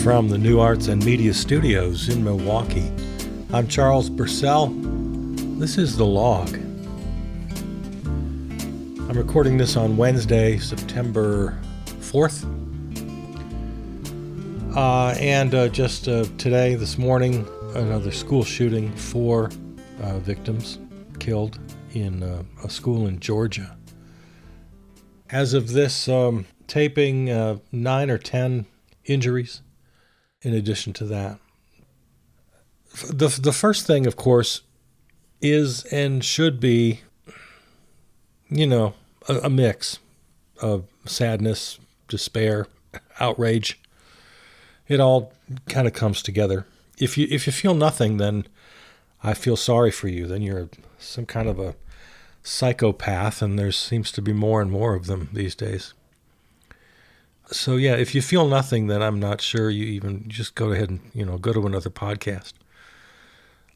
from the New Arts and Media Studios in Milwaukee. I'm Charles Purcell. This is The Log. I'm recording this on Wednesday, September 4th. Just today, this morning, another school shooting, 4 victims killed in a school in Georgia. As of this taping, 9 or 10 injuries in addition to that. The first thing, of course, is and should be, a mix of sadness, despair, outrage. It all kind of comes together. If you feel nothing, then I feel sorry for you. Then you're some kind of a psychopath, and there seems to be more and more of them these days. So yeah, if you feel nothing, then I'm not sure you just go ahead and, go to another podcast.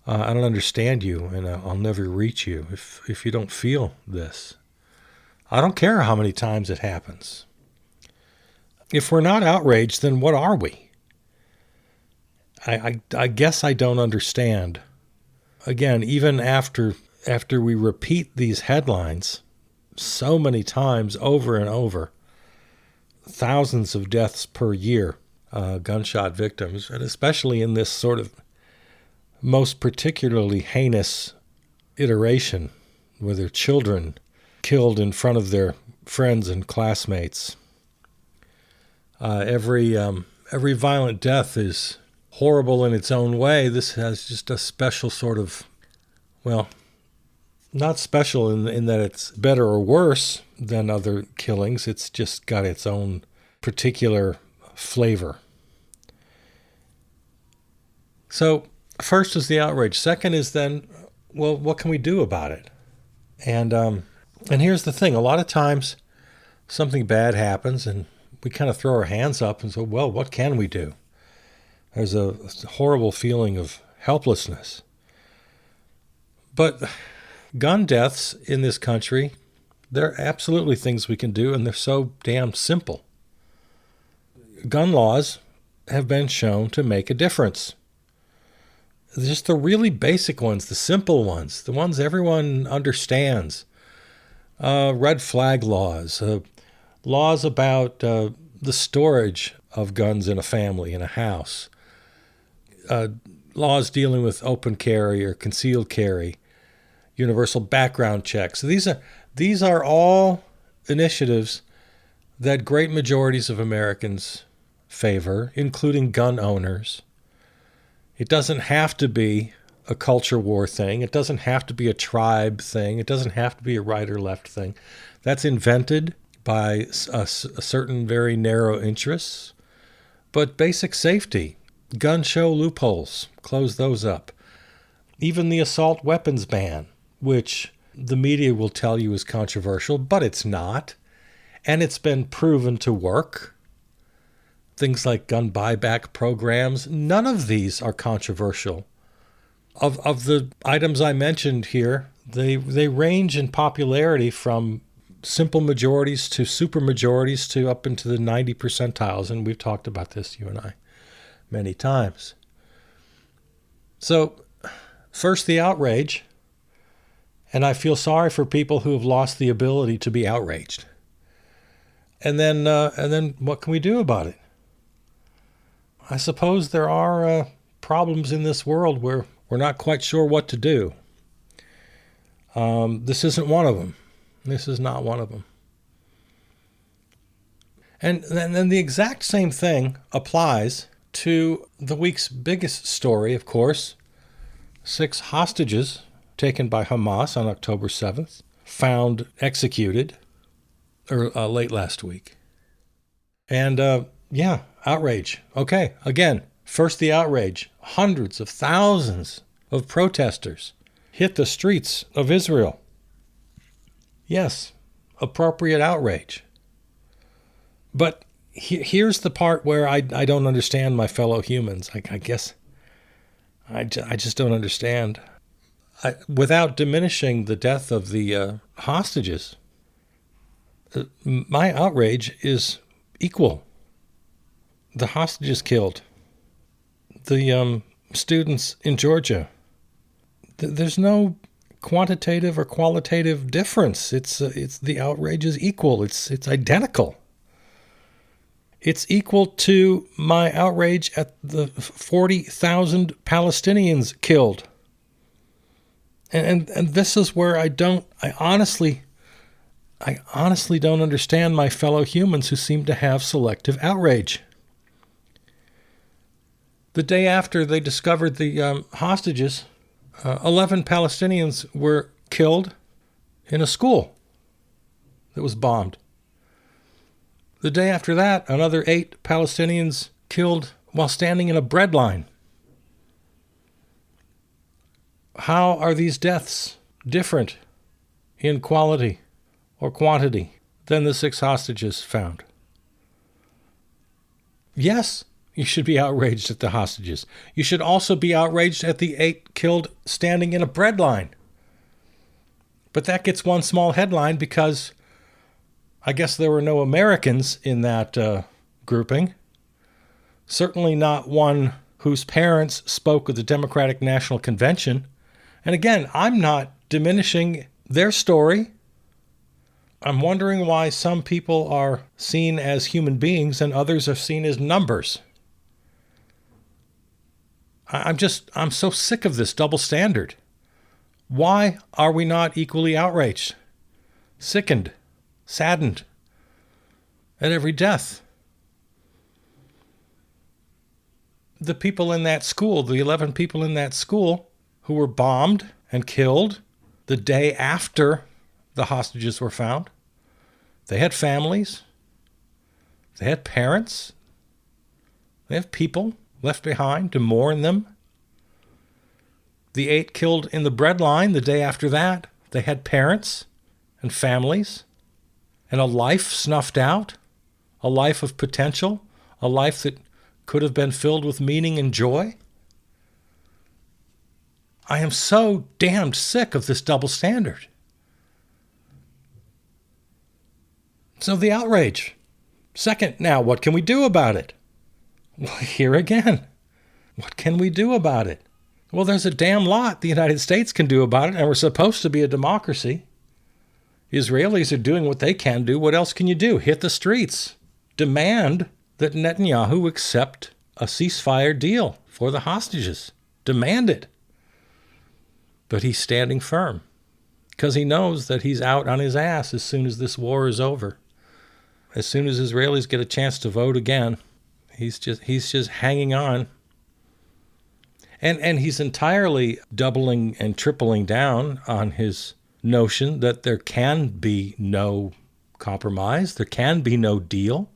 I don't understand you, and I'll never reach you if you don't feel this. I don't care how many times it happens. If we're not outraged, then what are we? I guess I don't understand. Again, even after we repeat these headlines so many times over and over, thousands of deaths per year, gunshot victims, and especially in this sort of most particularly heinous iteration where their children killed in front of their friends and classmates. Every violent death is horrible in its own way. This has just a special sort of, not special in that it's better or worse than other killings. It's just got its own particular flavor. So first is the outrage. Second is then, what can we do about it? And here's the thing. A lot of times something bad happens and we kind of throw our hands up and say, what can we do? There's a horrible feeling of helplessness. But gun deaths in this country, there are absolutely things we can do, and they're so damn simple. Gun laws have been shown to make a difference. Just the really basic ones, the simple ones, the ones everyone understands. Red flag laws, laws about the storage of guns in a family, in a house, laws dealing with open carry or concealed carry, universal background checks. These are all initiatives that great majorities of Americans favor, including gun owners. It doesn't have to be a culture war thing. It doesn't have to be a tribe thing. It doesn't have to be a right or left thing. That's invented by a certain very narrow interests. But basic safety, gun show loopholes, close those up. Even the assault weapons ban, which the media will tell you is controversial, but it's not. And it's been proven to work. Things like gun buyback programs, none of these are controversial. Of the items I mentioned here, they range in popularity from simple majorities to super majorities to up into the 90 percentiles. And we've talked about this, you and I, many times. So first, the outrage. And I feel sorry for people who have lost the ability to be outraged. And then what can we do about it? I suppose there are problems in this world where we're not quite sure what to do. This isn't one of them. This is not one of them. And then the exact same thing applies to the week's biggest story, of course. 6 hostages taken by Hamas on October 7th, found executed late last week. And outrage. Okay, again, first the outrage. Hundreds of thousands of protesters hit the streets of Israel. Yes, appropriate outrage. But here's the part where I don't understand my fellow humans. I guess I just don't understand. Without diminishing the death of the hostages, my outrage is equal. The hostages killed the students in Georgia. There's no quantitative or qualitative difference. It's the outrage is equal. It's identical. It's equal to my outrage at the 40,000 Palestinians killed. And this is where I honestly don't understand my fellow humans who seem to have selective outrage. The day after they discovered the hostages, 11 Palestinians were killed in a school that was bombed. The day after that, another 8 Palestinians killed while standing in a bread line. How are these deaths different in quality or quantity than the 6 hostages found? Yes, you should be outraged at the hostages. You should also be outraged at the 8 killed standing in a bread line. But that gets one small headline because I guess there were no Americans in that grouping. Certainly not one whose parents spoke at the Democratic National Convention. And again, I'm not diminishing their story. I'm wondering why some people are seen as human beings and others are seen as numbers. I'm so sick of this double standard. Why are we not equally outraged, sickened, saddened at every death? The people in that school, the 11 people in that school who were bombed and killed the day after the hostages were found, they had families, they had parents, they have people left behind to mourn them. The 8 killed in the bread line the day after that, they had parents and families and a life snuffed out, a life of potential, a life that could have been filled with meaning and joy. I am so damned sick of this double standard. So the outrage. Second, now, what can we do about it? Well, here again, what can we do about it? Well, there's a damn lot the United States can do about it, and we're supposed to be a democracy. Israelis are doing what they can do. What else can you do? Hit the streets. Demand that Netanyahu accept a ceasefire deal for the hostages. Demand it. But he's standing firm because he knows that he's out on his ass as soon as this war is over. As soon as Israelis get a chance to vote again, he's just hanging on. And he's entirely doubling and tripling down on his notion that there can be no compromise, there can be no deal,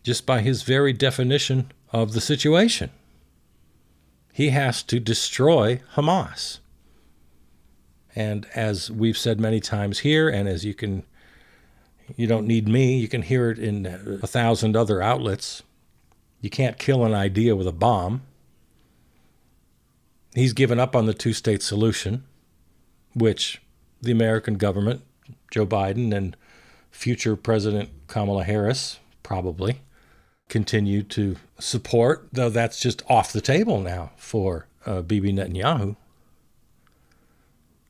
just by his very definition of the situation. He has to destroy Hamas. And as we've said many times here, and as you don't need me, you can hear it in 1,000 other outlets, you can't kill an idea with a bomb. He's given up on the two-state solution, which the American government, Joe Biden and future President Kamala Harris probably continue to support, though that's just off the table now for Bibi Netanyahu.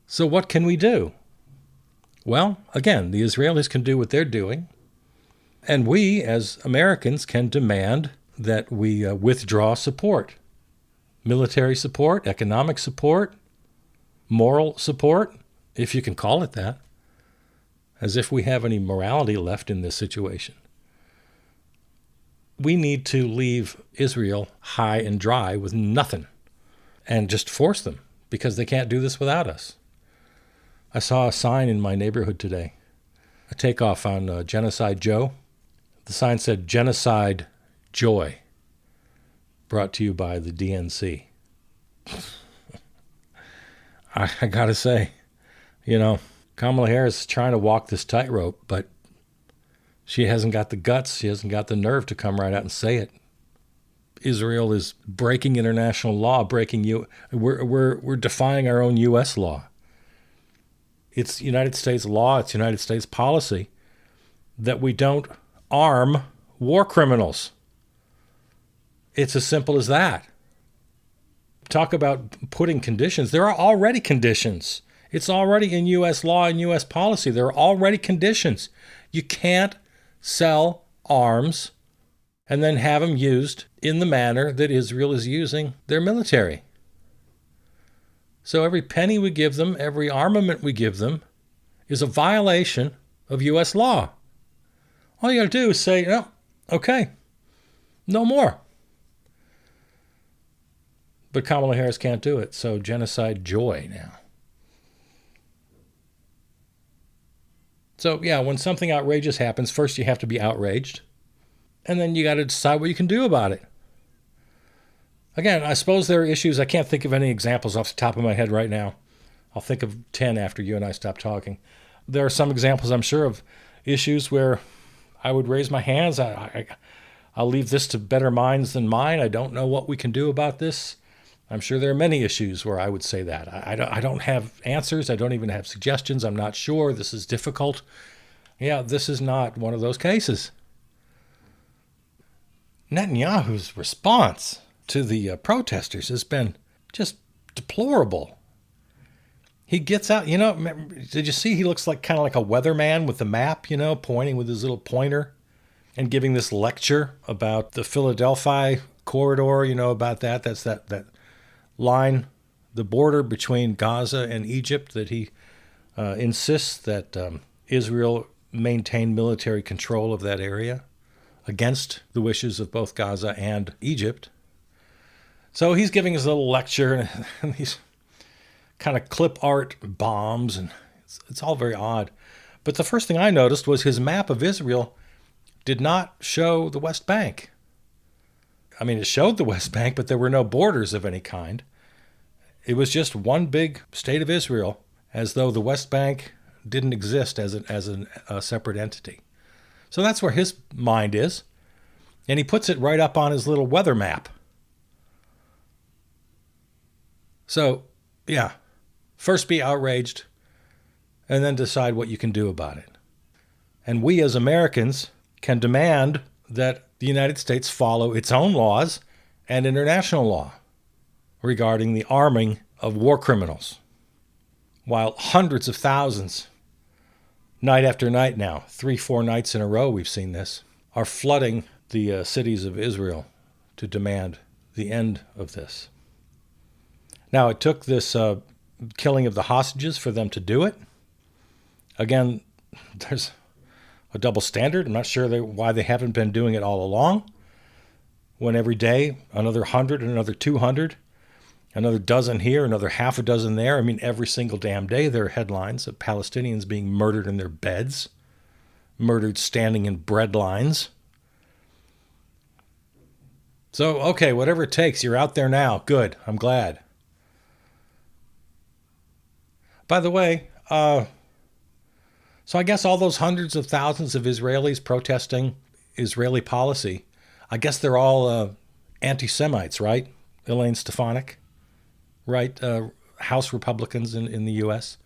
So what can we do? Well, again, the Israelis can do what they're doing, and we as Americans can demand that we withdraw support. Military support, economic support, moral support, if you can call it that, as if we have any morality left in this situation. We need to leave Israel high and dry with nothing and just force them because they can't do this without us. I saw a sign in my neighborhood today, a takeoff on Genocide Joe. The sign said, Genocide Joy, brought to you by the DNC. I gotta say, Kamala Harris is trying to walk this tightrope, but she hasn't got the guts, she hasn't got the nerve to come right out and say it. Israel is breaking international law, we're defying our own U.S. law. It's United States law, it's United States policy that we don't arm war criminals. It's as simple as that. Talk about putting conditions. There are already conditions. It's already in U.S. law and U.S. policy. There are already conditions. You can't sell arms and then have them used in the manner that Israel is using their military. So every penny we give them, every armament we give them, is a violation of U.S. law. All you got to do is say, no, okay, no more. But Kamala Harris can't do it, so genocide joy now. So yeah, when something outrageous happens, first you have to be outraged, and then you got to decide what you can do about it. Again, I suppose there are issues. I can't think of any examples off the top of my head right now. I'll think of 10 after you and I stop talking. There are some examples, I'm sure, of issues where I would raise my hands. I'll leave this to better minds than mine. I don't know what we can do about this. I'm sure there are many issues where I would say that. I don't have answers. I don't even have suggestions. I'm not sure. This is difficult. Yeah, this is not one of those cases. Netanyahu's response to the protesters has been just deplorable. He gets out, did you see he looks like kind of like a weatherman with the map, pointing with his little pointer and giving this lecture about the Philadelphia corridor, about that. That's that line, the border between Gaza and Egypt, that he insists that Israel maintain military control of that area against the wishes of both Gaza and Egypt. So he's giving his little lecture and these kind of clip art bombs, and it's all very odd. But the first thing I noticed was his map of Israel did not show the West Bank. I mean, it showed the West Bank, but there were no borders of any kind. It was just one big state of Israel, as though the West Bank didn't exist as a separate entity. So that's where his mind is, and he puts it right up on his little weather map. So, yeah, first be outraged, and then decide what you can do about it. And we as Americans can demand that the United States follow its own laws and international law regarding the arming of war criminals. While hundreds of thousands, night after night now, 3-4 nights in a row we've seen this, are flooding the cities of Israel to demand the end of this. Now, it took this killing of the hostages for them to do it. Again, there's a double standard. I'm not sure why they haven't been doing it all along. When every day, another 100, another 200, another dozen here, another half a dozen there. I mean, every single damn day there are headlines of Palestinians being murdered in their beds, murdered standing in bread lines. So, okay, whatever it takes, you're out there now. Good, I'm glad. By the way, so I guess all those hundreds of thousands of Israelis protesting Israeli policy, I guess they're all anti-Semites, right? Elaine Stefanik, right? House Republicans in the U.S.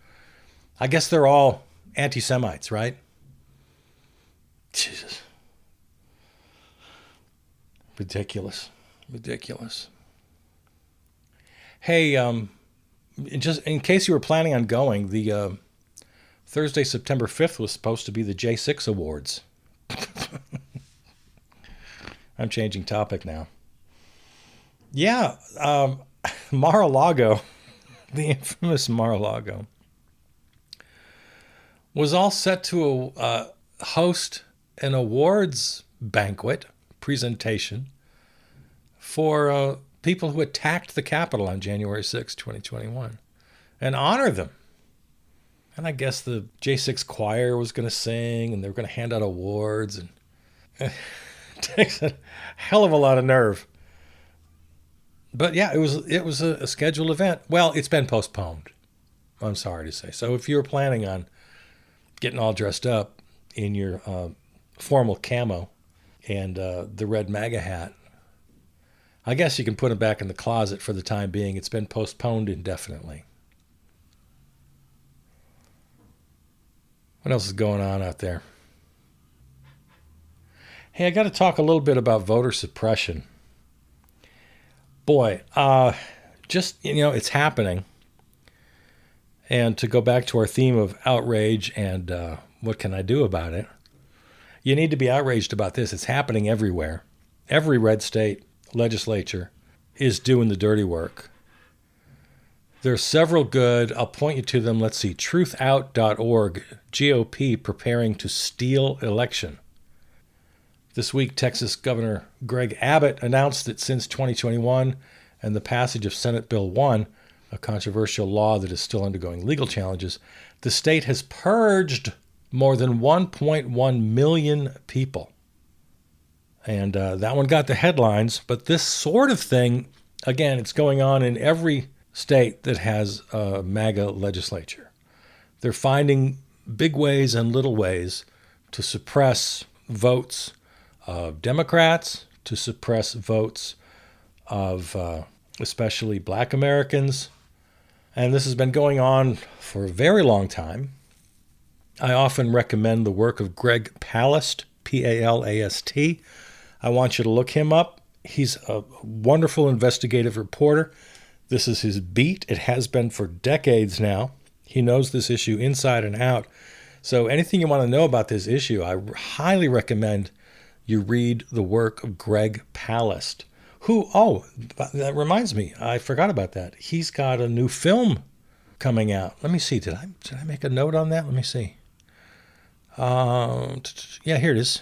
I guess they're all anti-Semites, right? Jesus. Ridiculous. Hey, just in case you were planning on going, the Thursday, September 5th was supposed to be the J6 Awards. I'm changing topic now. Yeah, Mar-a-Lago, the infamous Mar-a-Lago, was all set to host an awards banquet presentation for people who attacked the Capitol on January 6, 2021, and honor them. And I guess the J6 choir was going to sing, and they were going to hand out awards, and it takes a hell of a lot of nerve. But yeah, it was a scheduled event. Well, it's been postponed, I'm sorry to say. So if you were planning on getting all dressed up in your formal camo and the red MAGA hat, I guess you can put it back in the closet for the time being. It's been postponed indefinitely. What else is going on out there? Hey, I got to talk a little bit about voter suppression. Boy, it's happening. And to go back to our theme of outrage and what can I do about it? You need to be outraged about this. It's happening everywhere. Every red state legislature is doing the dirty work. There's several good. I'll point you to them. Let's see. Truthout.org. GOP preparing to steal election. This week, Texas Governor Greg Abbott announced that since 2021 and the passage of Senate Bill 1, a controversial law that is still undergoing legal challenges, the state has purged more than 1.1 million people. And that one got the headlines. But this sort of thing, again, it's going on in every state that has a MAGA legislature. They're finding big ways and little ways to suppress votes of Democrats, to suppress votes of especially Black Americans. And this has been going on for a very long time. I often recommend the work of Greg Palast, P-A-L-A-S-T. I want you to look him up. He's a wonderful investigative reporter. This is his beat. It has been for decades now. He knows this issue inside and out. So anything you want to know about this issue, I highly recommend you read the work of Greg Palast, who, that reminds me, I forgot about that. He's got a new film coming out. Let me see. Did I make a note on that? Let me see. Yeah, here it is.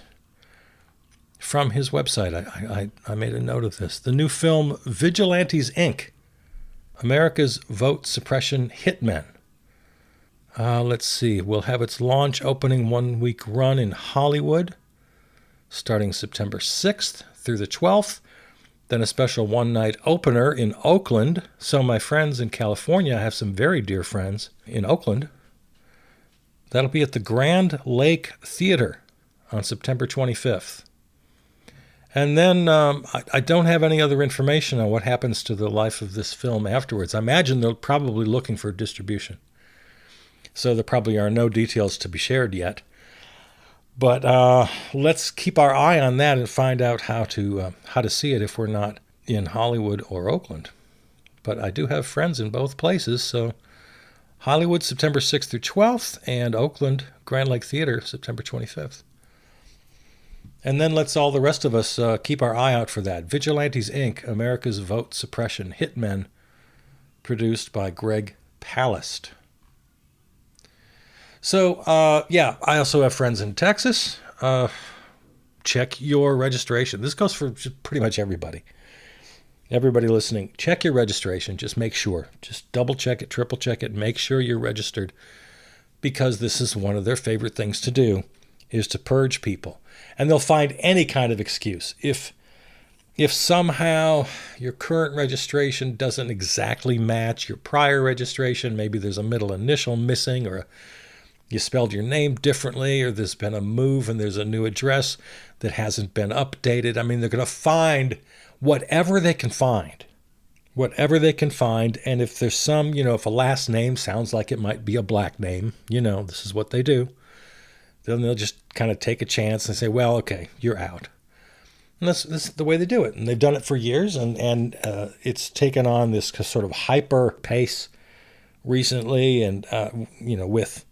From his website, I made a note of this. The new film, Vigilantes, Inc., America's Vote Suppression Hitmen. Let's see. We'll have its launch opening 1-week run in Hollywood, starting September 6th through the 12th. Then a special one-night opener in Oakland. So my friends in California, I have some very dear friends in Oakland. That'll be at the Grand Lake Theater on September 25th. And then I don't have any other information on what happens to the life of this film afterwards. I imagine they're probably looking for distribution. So there probably are no details to be shared yet. But let's keep our eye on that and find out how to see it if we're not in Hollywood or Oakland. But I do have friends in both places, so Hollywood, September 6th through 12th, and Oakland, Grand Lake Theater, September 25th. And then let's all the rest of us keep our eye out for that. Vigilantes, Inc., America's Vote Suppression Hitmen, produced by Greg Palast. So, I also have friends in Texas. Check your registration. This goes for pretty much everybody. Everybody listening, check your registration. Just make sure. Just double check it, triple check it. Make sure you're registered, because this is one of their favorite things to do, is to purge people. And they'll find any kind of excuse. If somehow your current registration doesn't exactly match your prior registration, maybe there's a middle initial missing, or you spelled your name differently, or there's been a move and there's a new address that hasn't been updated. I mean, they're going to find whatever they can find. Whatever they can find. And if there's some, if a last name sounds like it might be a Black name, this is what they do. Then they'll just kind of take a chance and say, well, okay, you're out. And this is the way they do it. And they've done it for years, and it's taken on this sort of hyper pace recently, and, with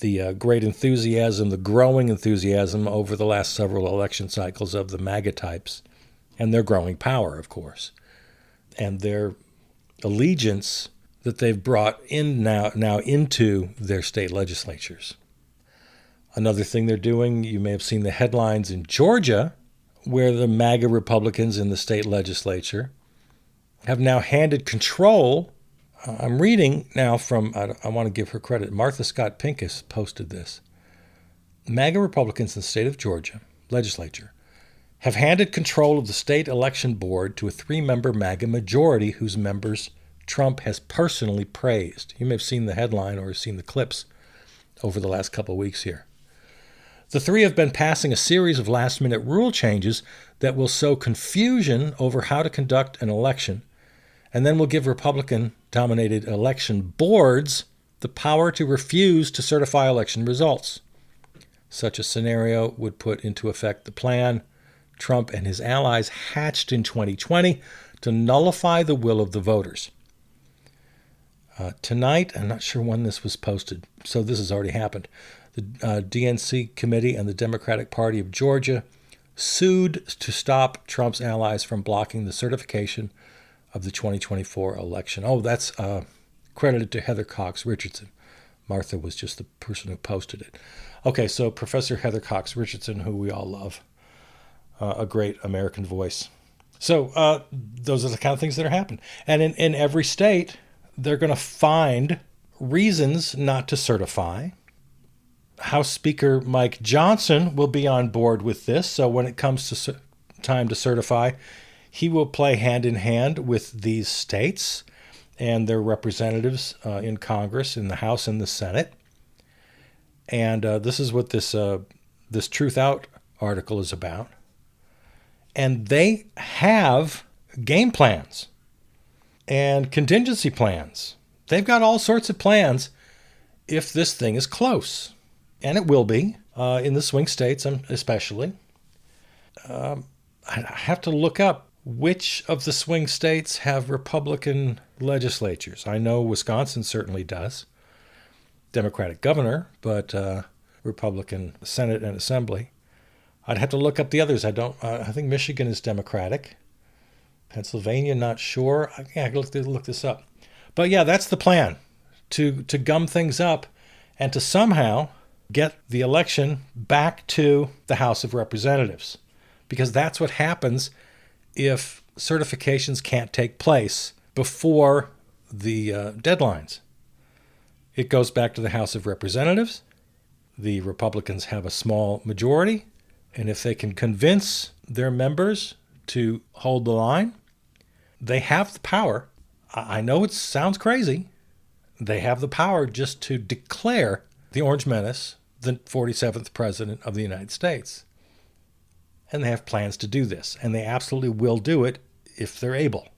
the great enthusiasm, the growing enthusiasm over the last several election cycles of the MAGA types, and their growing power, of course, and their allegiance that they've brought in now into their state legislatures. Another thing they're doing, you may have seen the headlines in Georgia, where the MAGA Republicans in the state legislature have now handed control. I'm reading now from, I want to give her credit, Martha Scott Pincus posted this. MAGA Republicans in the state of Georgia legislature have handed control of the state election board to a 3-member MAGA majority whose members Trump has personally praised. You may have seen the headline or seen the clips over the last couple of weeks here. The 3 have been passing a series of last-minute rule changes that will sow confusion over how to conduct an election, and then will give Republican-dominated election boards the power to refuse to certify election results. Such a scenario would put into effect the plan Trump and his allies hatched in 2020 to nullify the will of the voters. Tonight, I'm not sure when this was posted, so this has already happened. The DNC committee and the Democratic Party of Georgia sued to stop Trump's allies from blocking the certification of the 2024 election. Oh, that's credited to Heather Cox Richardson. Martha was just the person who posted it. Okay, so Professor Heather Cox Richardson, who we all love, a great American voice. So those are the kind of things that are happening. And in every state, they're going to find reasons not to certify. House Speaker Mike Johnson will be on board with this. So when it comes to time to certify, he will play hand in hand with these states and their representatives in Congress, in the House and the Senate. And this is what this Truth Out article is about. And they have game plans and contingency plans. They've got all sorts of plans if this thing is close. And it will be, in the swing states especially. I have to look up which of the swing states have Republican legislatures. I know Wisconsin certainly does. Democratic governor, but Republican Senate and Assembly. I'd have to look up the others. I think Michigan is Democratic. Pennsylvania, not sure. I can look this up. But yeah, that's the plan, to gum things up and to somehow get the election back to the House of Representatives. Because that's what happens if certifications can't take place before the deadlines. It goes back to the House of Representatives. The Republicans have a small majority. And if they can convince their members to hold the line, they have the power. I know it sounds crazy. They have the power just to declare the Orange Menace the 47th president of the United States. And they have plans to do this. And they absolutely will do it if they're able.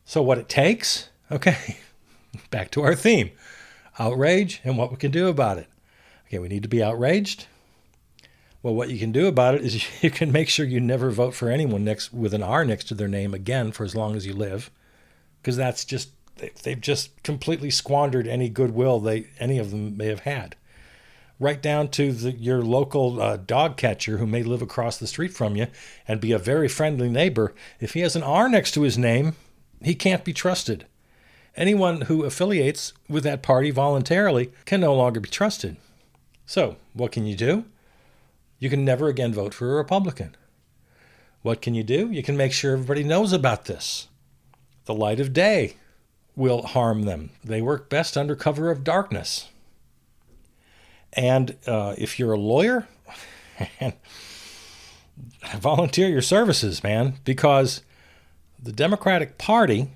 So what it takes, okay, back to our theme. Outrage and what we can do about it. Okay, we need to be outraged. Well, what you can do about it is you can make sure you never vote for anyone with an R next to their name again for as long as you live. Because they've just completely squandered any goodwill any of them may have had. Right down to your local dog catcher who may live across the street from you and be a very friendly neighbor. If he has an R next to his name, he can't be trusted. Anyone who affiliates with that party voluntarily can no longer be trusted. So, what can you do? You can never again vote for a Republican. What can you do? You can make sure everybody knows about this. The light of day will harm them. They work best under cover of darkness. And if you're a lawyer, volunteer your services, man, because the Democratic Party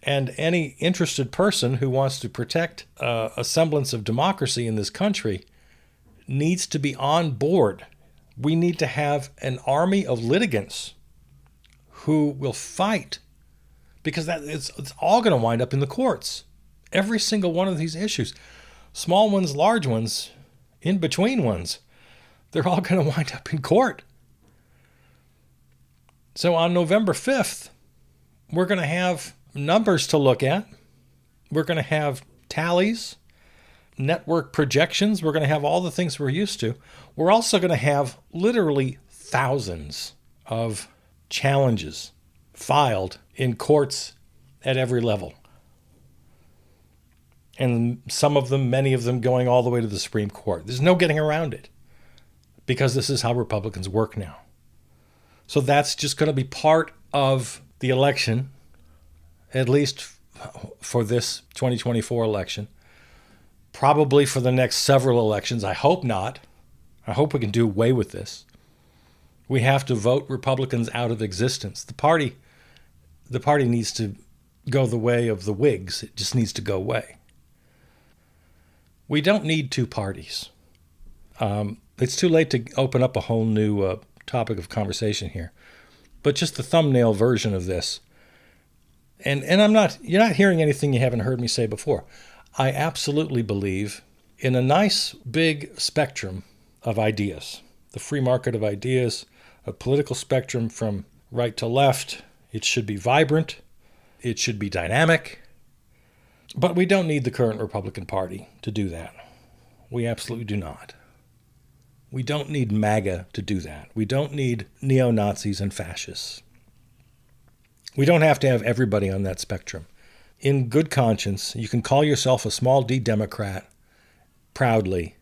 and any interested person who wants to protect a semblance of democracy in this country needs to be on board. We need to have an army of litigants who will fight, because it's all going to wind up in the courts. Every single one of these issues, small ones, large ones, in between ones, they're all going to wind up in court. So on November 5th, we're going to have numbers to look at. We're going to have tallies, network projections. We're going to have all the things we're used to. We're also going to have literally thousands of challenges filed in courts at every level. And some of them, many of them, going all the way to the Supreme Court. There's no getting around it, because this is how Republicans work now. So that's just going to be part of the election, at least for this 2024 election. Probably for the next several elections. I hope not. I hope we can do away with this. We have to vote Republicans out of existence. The party needs to go the way of the Whigs. It just needs to go away. We don't need two parties. It's too late to open up a whole new topic of conversation here. But just the thumbnail version of this. And you're not hearing anything you haven't heard me say before. I absolutely believe in a nice big spectrum of ideas. The free market of ideas, a political spectrum from right to left, It should be vibrant. It should be dynamic. But we don't need the current Republican Party to do that. We absolutely do not. We don't need MAGA to do that. We don't need neo-Nazis and fascists. We don't have to have everybody on that spectrum. In good conscience, you can call yourself a small d Democrat proudly,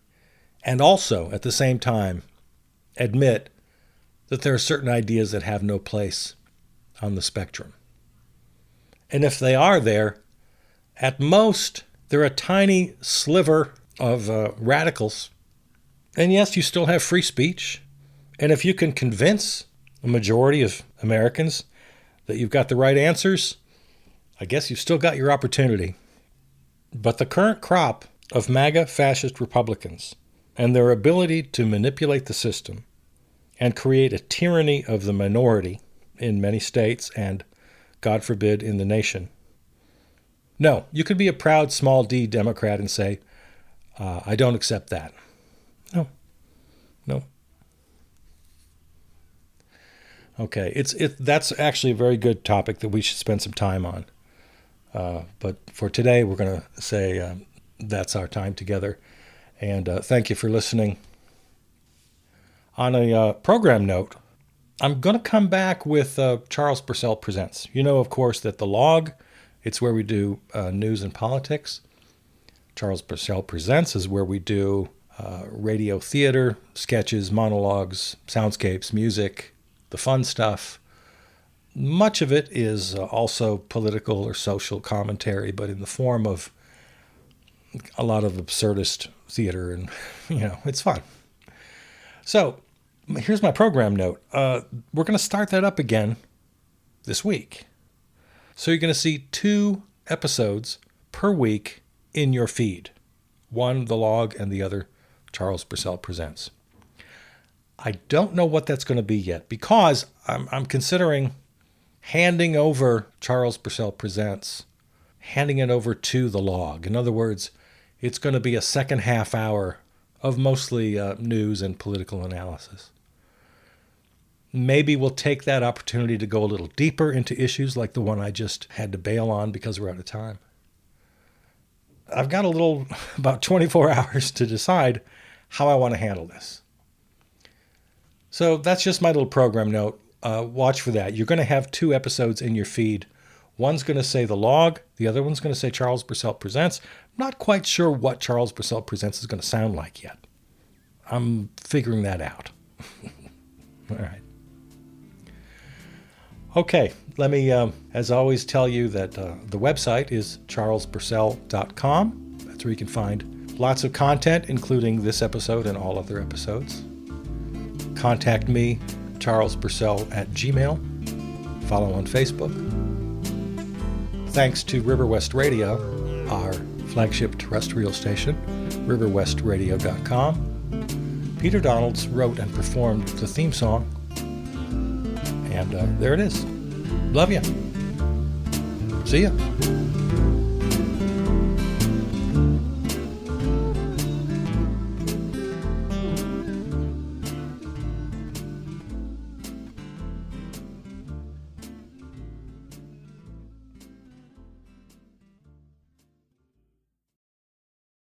and also, at the same time, admit that there are certain ideas that have no place on the spectrum. And if they are there, at most, they're a tiny sliver of radicals. And yes, you still have free speech. And if you can convince a majority of Americans that you've got the right answers, I guess you've still got your opportunity. But the current crop of MAGA fascist Republicans and their ability to manipulate the system and create a tyranny of the minority in many states and, God forbid, in the nation. No, you could be a proud small d Democrat and say, I don't accept that. No. Okay, that's actually a very good topic that we should spend some time on. But for today, we're going to say that's our time together. And thank you for listening. On a program note, I'm going to come back with Charles Purcell Presents. You know, of course, that The Log, it's where we do news and politics. Charles Purcell Presents is where we do radio theater, sketches, monologues, soundscapes, music, the fun stuff. Much of it is also political or social commentary, but in the form of a lot of absurdist theater, and, it's fun. So, here's my program note. We're going to start that up again this week. So you're going to see 2 episodes per week in your feed. One, The Log, and the other, Charles Purcell Presents. I don't know what that's going to be yet, because I'm considering handing over Charles Purcell Presents, handing it over to The Log. In other words, it's going to be a second half hour of mostly news and political analysis. Maybe we'll take that opportunity to go a little deeper into issues like the one I just had to bail on because we're out of time. I've got about 24 hours to decide how I want to handle this. So that's just my little program note. Watch for that. You're going to have 2 episodes in your feed. One's going to say The Log. The other one's going to say Charles Purcell Presents. I'm not quite sure what Charles Purcell Presents is going to sound like yet. I'm figuring that out. All right. Okay, let me, as always, tell you that the website is charlespurcell.com. That's where you can find lots of content, including this episode and all other episodes. Contact me, charlespurcell@gmail. Follow on Facebook. Thanks to River West Radio, our flagship terrestrial station, riverwestradio.com. Peter Donalds wrote and performed the theme song. And there it is. Love you. See ya.